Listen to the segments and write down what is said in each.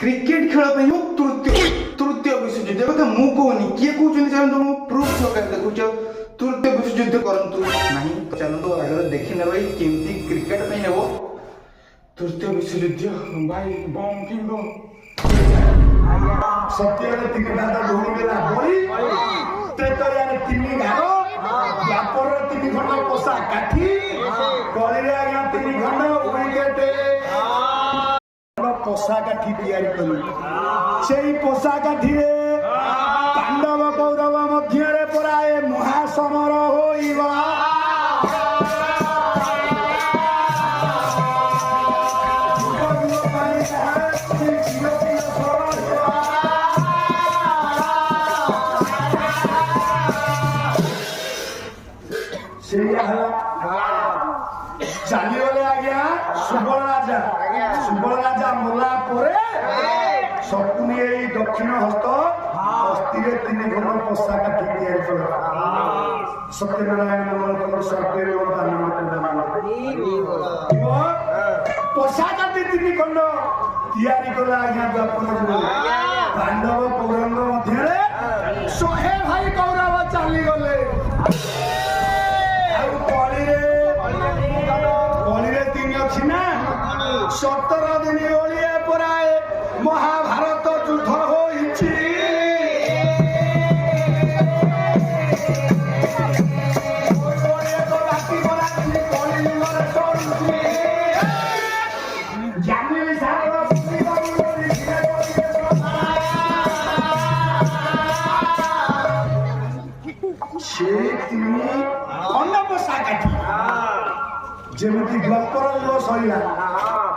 cricket खेल तृतीय तृतीय विश्वयुद्ध कथा मु कहनी किए कहते चलते तुम प्रूफ देखुच तृतीय विश्वयुद्ध करूँ ना चलते आगे देखी ने भाई केमती क्रिकेट नहीं हेब तृतीय विश्वयुद्ध भाई बम कि सत्य तीन घार व्यापर तीन खंड पोषा काठी कली आज्ञा तीन खंड विकेट पोषा काठी तैयारी पोषा काठी पांडव कौरव मध्य पराए महासमर होइबा चलीगले आज्ञा सुबल राजा मरला सपुनी दक्षिण हस्त हस्ती तीन खंड पोषा काठी तैयारी कले सत्यनारायण पोषा काठी तीन खंड तैयारी कले आज्ञा पांडव कौरव मध्य 100 भाई कौरव चलीगले ना 17 दिन ओलिए पराए महाभारत युद्ध होइछि जेमती द्वापर युग सैला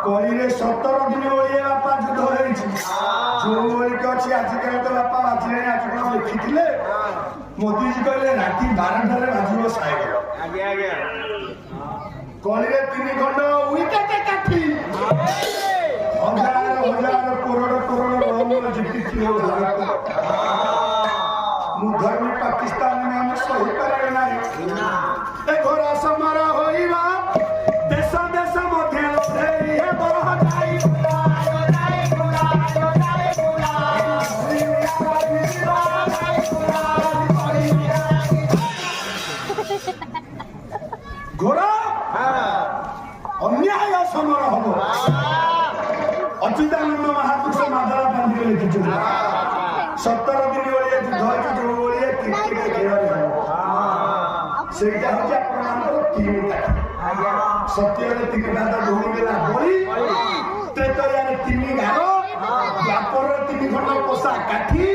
कली 17 दिन ओलिए बापा युद्ध होइछि जो ओलिक अछि आजिकल तो बापा बाजिले आज कोन लिखिथिले मोदी जी कहले राति 12 रे बाजिबो साइड आगे आगे कली 3 खंड विकेट काठी हजार हजार करोड़ लोग जितिछि मुधर में पाकिस्तान में हम सही करे नाही ए घोड़ा समारोह होइबा देश देश मध्य लड़े हे बरह जाई घोड़ा अन्याय समर हम अच्युतानंद महापुरुष माधव गांधी लिखिछन 17 दिन ओलिए युद्ध जो ओलिए क्रिकेट खेल सेटा हजा प्रणाम तीन सत्य तीन घाटा धोनी त्रेतया तीन घार व्यापर तीन खंड पोषा काठी